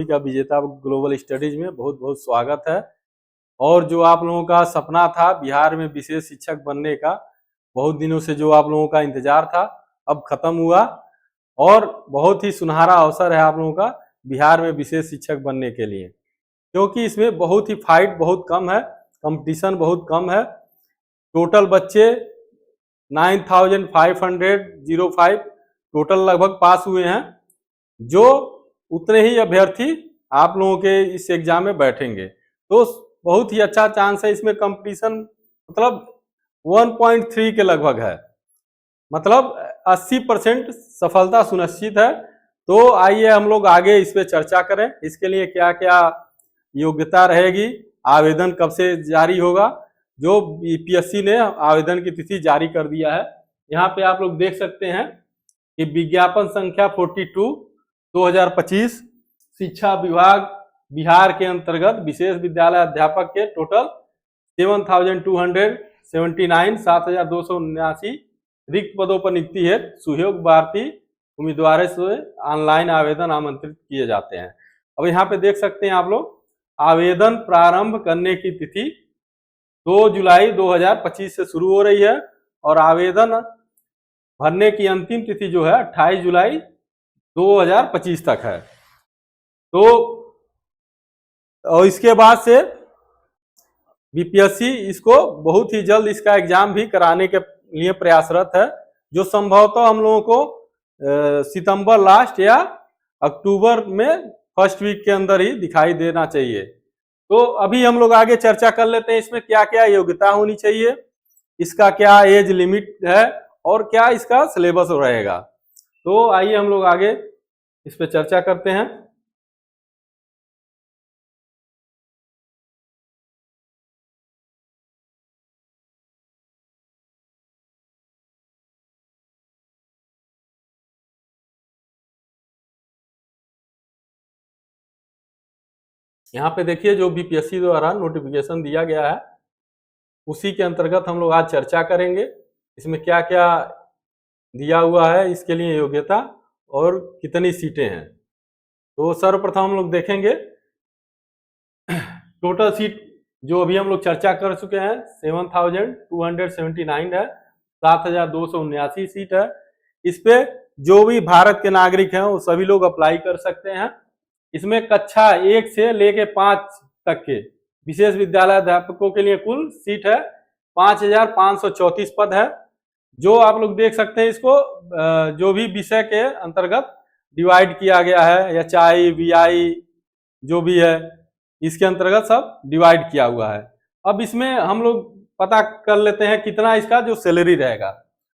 का विजेता global studies में बहुत बहुत स्वागत है। और जो आप लोगों का सपना था बिहार में विशेष शिक्षक बनने का, बहुत दिनों से जो आप लोगों का इंतजार था, अब खत्म हुआ और बहुत ही सुनहरा अवसर है आप लोगों का बिहार में विशेष शिक्षक बनने के लिए, क्योंकि इसमें बहुत ही फाइट बहुत कम है, कंपटीशन बहुत कम है। टोटल बच्चे 9505 टोटल लगभग पास हुए हैं, जो उतने ही अभ्यर्थी आप लोगों के इस एग्जाम में बैठेंगे, तो बहुत ही अच्छा चांस है। इसमें कंपटीशन मतलब 1.3 के लगभग है, मतलब 80% सफलता सुनिश्चित है। तो आइए हम लोग आगे इस पे चर्चा करें, इसके लिए क्या क्या योग्यता रहेगी, आवेदन कब से जारी होगा। जो यूपीएससी ने आवेदन की तिथि जारी कर दिया है, यहाँ पे आप लोग देख सकते हैं कि विज्ञापन संख्या 42 2025 शिक्षा विभाग बिहार के अंतर्गत विशेष विद्यालय अध्यापक के टोटल 7279 7279 रिक्त पदों पर नियुक्ति है। सुयोग भारती उम्मीदवारों से ऑनलाइन आवेदन आमंत्रित किए जाते हैं। अब यहाँ पे देख सकते हैं आप लोग, आवेदन प्रारंभ करने की तिथि 2 जुलाई 2025 से शुरू हो रही है और आवेदन भरने की अंतिम तिथि जो है 28 जुलाई 2025 तक है। तो और इसके बाद से बीपीएससी इसको बहुत ही जल्द इसका एग्जाम भी कराने के लिए प्रयासरत है, जो संभवतः हम लोगों को सितंबर लास्ट या अक्टूबर में फर्स्ट वीक के अंदर ही दिखाई देना चाहिए। तो अभी हम लोग आगे चर्चा कर लेते हैं इसमें क्या क्या योग्यता होनी चाहिए, इसका क्या एज लिमिट है और क्या इसका सिलेबस रहेगा। तो आइए हम लोग आगे इस पे चर्चा करते हैं। यहाँ पे देखिए, जो बीपीएससी द्वारा नोटिफिकेशन दिया गया है उसी के अंतर्गत हम लोग आज चर्चा करेंगे। इसमें क्या क्या दिया हुआ है, इसके लिए योग्यता और कितनी सीटें हैं। तो सर्वप्रथम हम लोग देखेंगे टोटल सीट जो अभी हम लोग चर्चा कर चुके हैं 7279 है, 7279 सीट है। इस पे जो भी भारत के नागरिक हैं वो सभी लोग अप्लाई कर सकते हैं। इसमें कक्षा 1 से लेके 5 तक के विशेष विद्यालय अध्यापकों के लिए कुल सीट है 5534 पद है, जो आप लोग देख सकते हैं। इसको जो भी विषय के अंतर्गत डिवाइड किया गया है, एचआई वीआई जो भी है इसके अंतर्गत सब डिवाइड किया हुआ है। अब इसमें हम लोग पता कर लेते हैं कितना इसका जो सैलरी रहेगा।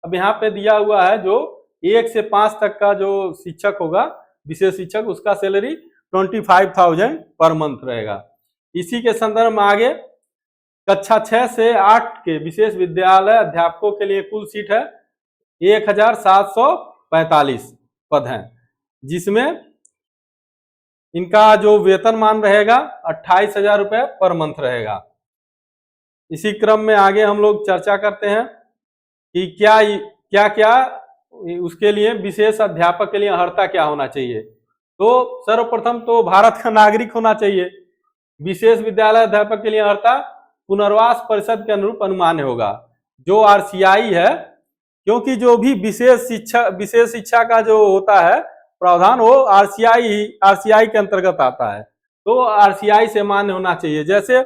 अब यहाँ पे दिया हुआ है जो 1 से 5 तक का जो शिक्षक होगा विशेष शिक्षक, उसका सैलरी 25,000 पर मंथ रहेगा। इसी के संदर्भ में आगे कक्षा 6 से 8 के विशेष विद्यालय अध्यापकों के लिए कुल सीट है 1745 पद हैं, जिसमें इनका जो वेतनमान रहेगा 28,000 रुपये पर मंथ रहेगा। इसी क्रम में आगे हम लोग चर्चा करते हैं कि क्या क्या क्या उसके लिए विशेष अध्यापक के लिए अर्हता क्या होना चाहिए। तो सर्वप्रथम तो भारत का नागरिक होना चाहिए। विशेष विद्यालय अध्यापक के लिए अर्हता पुनर्वास परिषद के अनुरूप अनुमान्य होगा, जो आरसीआई है, क्योंकि जो भी विशेष शिक्षा का जो होता है प्रावधान वो आरसीआई के अंतर्गत आता है, तो आरसीआई से मान्य होना चाहिए। जैसे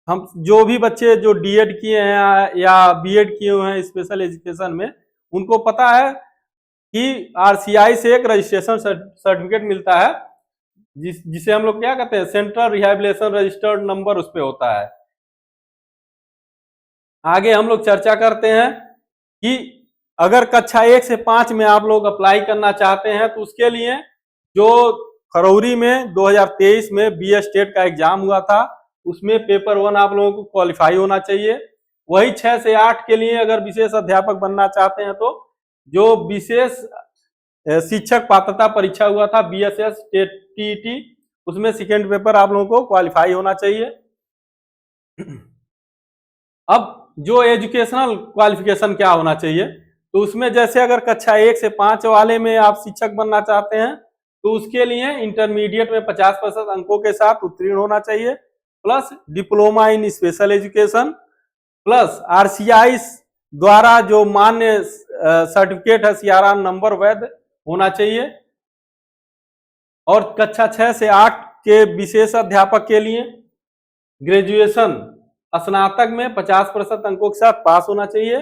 हम जो भी बच्चे जो डीएड किए हैं या बीएड किए हुए हैं स्पेशल एजुकेशन में, उनको पता है कि आरसीआई से एक रजिस्ट्रेशन सर्टिफिकेट मिलता है, जिसे हम लोग क्या कहते हैं, सेंट्रल रिहैबिलिटेशन रजिस्टर्ड नंबर उस पे होता है। आगे हम लोग चर्चा करते हैं कि अगर कक्षा 1 से 5 में आप लोग अप्लाई करना चाहते हैं तो उसके लिए जो फरवरी में 2023 में बी स्टेट का एग्जाम हुआ था उसमें पेपर 1 आप लोगों को क्वालिफाई होना चाहिए। वही 6 से 8 के लिए अगर विशेष अध्यापक बनना चाहते हैं तो जो विशेष शिक्षक पात्रता परीक्षा हुआ था बीएसएस टीईटी, उसमें सेकेंड पेपर आप लोगों को क्वालिफाई होना चाहिए। अब जो एजुकेशनल क्वालिफिकेशन क्या होना चाहिए, तो उसमें जैसे अगर कक्षा 1 से 5 वाले में आप शिक्षक बनना चाहते हैं तो उसके लिए इंटरमीडिएट में 50% अंकों के साथ उत्तीर्ण होना चाहिए, plus diploma in special education, plus RCI द्वारा जो मान्य सर्टिफिकेट है सीआरआर नंबर वैध होना चाहिए। और कक्षा 6 से 8 के विशेष अध्यापक के लिए ग्रेजुएशन स्नातक में 50% अंकों के साथ पास होना चाहिए,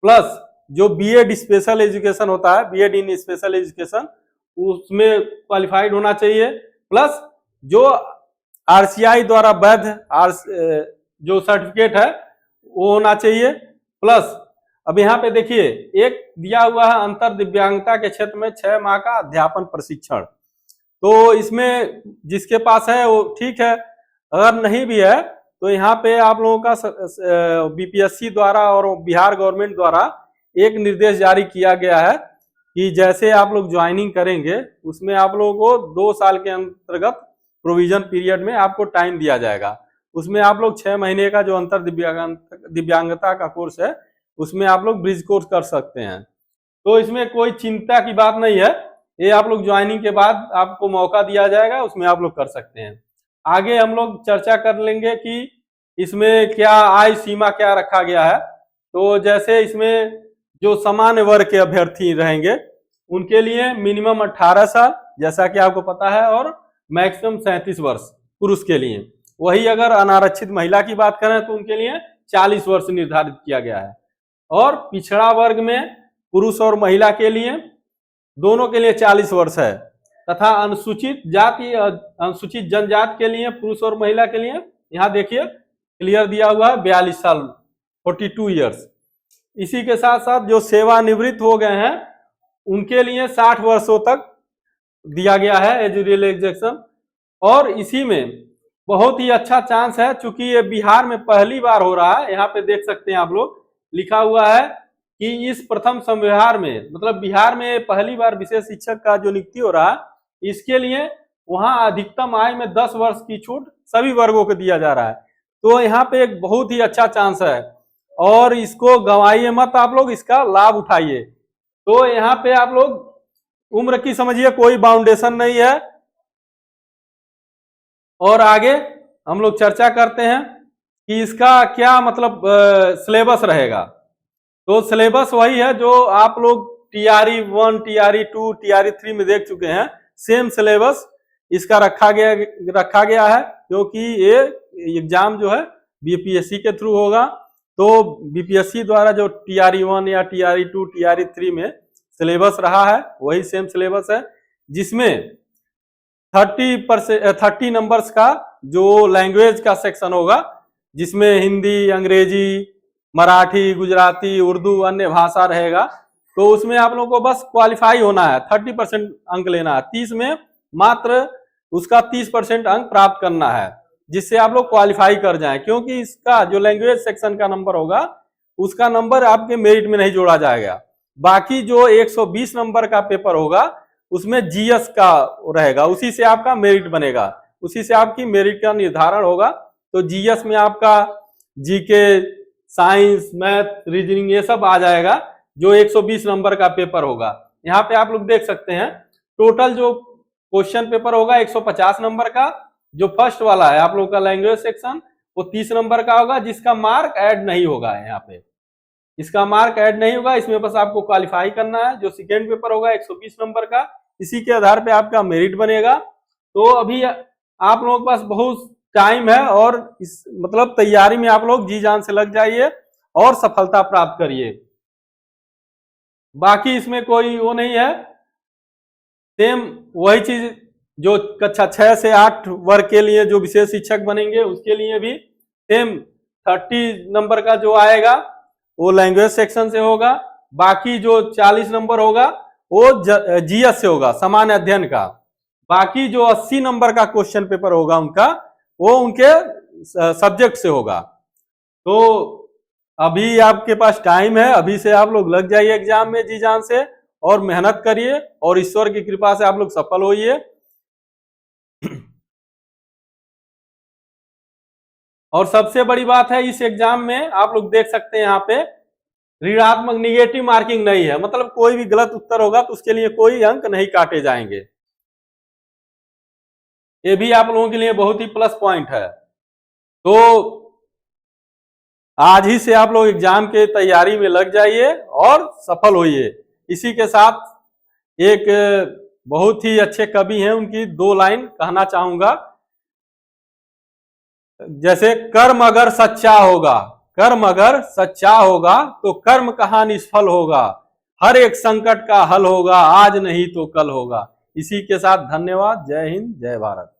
प्लस जो बीएड स्पेशल एजुकेशन होता है, बीएड इन स्पेशल एजुकेशन, उसमें क्वालिफाइड होना चाहिए, प्लस जो आरसीआई द्वारा वैध जो सर्टिफिकेट है वो होना चाहिए। प्लस अब यहाँ पे देखिए एक दिया हुआ है अंतर दिव्यांगता के क्षेत्र में 6 माह का अध्यापन प्रशिक्षण। तो इसमें जिसके पास है वो ठीक है, अगर नहीं भी है तो यहाँ पे आप लोगों का बीपीएससी द्वारा और बिहार गवर्नमेंट द्वारा एक निर्देश जारी किया गया है कि जैसे आप लोग ज्वाइनिंग करेंगे उसमें आप लोगों को 2 साल के अंतर्गत प्रोविजन पीरियड में आपको टाइम दिया जाएगा। उसमें आप लोग 6 महीने का जो अंतर दिव्यांगता का कोर्स है उसमें आप लोग ब्रिज कोर्स कर सकते हैं। तो इसमें कोई चिंता की बात नहीं है, ये आप लोग ज्वाइनिंग के बाद आपको मौका दिया जाएगा, उसमें आप लोग कर सकते हैं। आगे हम लोग चर्चा कर लेंगे कि इसमें क्या आयु सीमा क्या रखा गया है। तो जैसे इसमें जो सामान्य वर्ग के अभ्यर्थी रहेंगे उनके लिए मिनिमम 18 साल जैसा कि आपको पता है, और मैक्सिमम 37 वर्ष पुरुष के लिए। वही अगर अनारक्षित महिला की बात करें तो उनके लिए 40 वर्ष निर्धारित किया गया है। और पिछड़ा वर्ग में पुरुष और महिला के लिए दोनों के लिए 40 वर्ष है, तथा अनुसूचित जाति अनुसूचित जनजाति के लिए पुरुष और महिला के लिए यहाँ देखिए क्लियर दिया हुआ है 42 साल 42 ईयर्स। इसी के साथ साथ जो सेवानिवृत्त हो गए हैं उनके लिए 60 वर्षों तक दिया गया है एज रिलैक्सेशन। और इसी में बहुत ही अच्छा चांस है, चूंकि ये बिहार में पहली बार हो रहा है। यहाँ पे देख सकते हैं आप लोग लिखा हुआ है कि इस प्रथम संविहार में, मतलब बिहार में पहली बार विशेष शिक्षक का जो नियुक्ति हो रहा है, इसके लिए वहां अधिकतम आय में 10 वर्ष की छूट सभी वर्गों को दिया जा रहा है। तो यहाँ पे एक बहुत ही अच्छा चांस है और इसको गंवाइए मत, आप लोग इसका लाभ उठाइए। तो यहाँ पे आप लोग उम्र की समझिए कोई बाउंडेशन नहीं है। और आगे हम लोग चर्चा करते हैं कि इसका क्या मतलब सिलेबस रहेगा। तो सिलेबस वही है जो आप लोग TRE 1, TRE 2, TRE 3 में देख चुके हैं। सेम सिलेबस इसका रखा गया है, क्योंकि ये एग्जाम जो है बीपीएससी के थ्रू होगा। तो बीपीएससी द्वारा जो TRE 1 या TRE 2, TRE 3 में सिलेबस रहा है वही सेम सिलेबस है, जिसमें 30 नंबर्स का जो लैंग्वेज का सेक्शन होगा, जिसमें हिंदी, अंग्रेजी, मराठी, गुजराती, उर्दू, अन्य भाषा रहेगा। तो उसमें आप लोगों को बस क्वालिफाई होना है, 30% अंक लेना है। 30 में मात्र उसका 30% अंक प्राप्त करना है, जिससे आप लोग क्वालिफाई कर जाएं। क्योंकि इसका जो लैंग्वेज सेक्शन का नंबर होगा उसका नंबर आपके मेरिट में नहीं जोड़ा जाएगा। बाकी जो 120 नंबर का पेपर होगा उसमें जीएस का रहेगा, उसी से आपका मेरिट बनेगा, उसी से आपकी मेरिट का निर्धारण होगा। तो जीएस में आपका जीके, साइंस, मैथ, रीजनिंग ये सब आ जाएगा, जो 120 नंबर का पेपर होगा। यहाँ पे आप लोग देख सकते हैं टोटल जो क्वेश्चन पेपर होगा 150 नंबर का। जो फर्स्ट वाला है आप लोग का लैंग्वेज सेक्शन वो 30 नंबर का होगा, जिसका मार्क ऐड नहीं होगा। यहाँ पे इसका मार्क ऐड नहीं होगा, इसमें बस आपको क्वालिफाई करना है। जो सेकेंड पेपर होगा 120 नंबर का, इसी के आधार पे आपका मेरिट बनेगा। तो अभी आप लोगों के पास बहुत टाइम है और इस मतलब तैयारी में आप लोग जी जान से लग जाइए और सफलता प्राप्त करिए। बाकी इसमें कोई वो नहीं है, सेम वही चीज जो कक्षा 6 से 8 वर्ग के लिए जो विशेष शिक्षक बनेंगे उसके लिए भी सेम 30 नंबर का जो आएगा वो लैंग्वेज सेक्शन से होगा। बाकी जो 40 नंबर होगा वो जीएस से होगा, सामान्य अध्ययन का। बाकी जो 80 नंबर का क्वेश्चन पेपर होगा उनका, वो उनके सब्जेक्ट से होगा। तो अभी आपके पास टाइम है, अभी से आप लोग लग जाइए एग्जाम में जी जान से और मेहनत करिए और ईश्वर की कृपा से आप लोग सफल होइए। और सबसे बड़ी बात है इस एग्जाम में आप लोग देख सकते हैं यहाँ पे ऋणात्मक निगेटिव मार्किंग नहीं है, मतलब कोई भी गलत उत्तर होगा तो उसके लिए कोई अंक नहीं काटे जाएंगे। ये भी आप लोगों के लिए बहुत ही प्लस पॉइंट है। तो आज ही से आप लोग एग्जाम के तैयारी में लग जाइए और सफल होइए। इसी के साथ एक बहुत ही अच्छे कवि हैं, उनकी 2 लाइन कहना चाहूंगा। जैसे कर्म अगर सच्चा होगा, कर्म अगर सच्चा होगा तो कर्म कहाँ निष्फल होगा, हर एक संकट का हल होगा, आज नहीं तो कल होगा। इसी के साथ धन्यवाद। जय हिंद, जय भारत।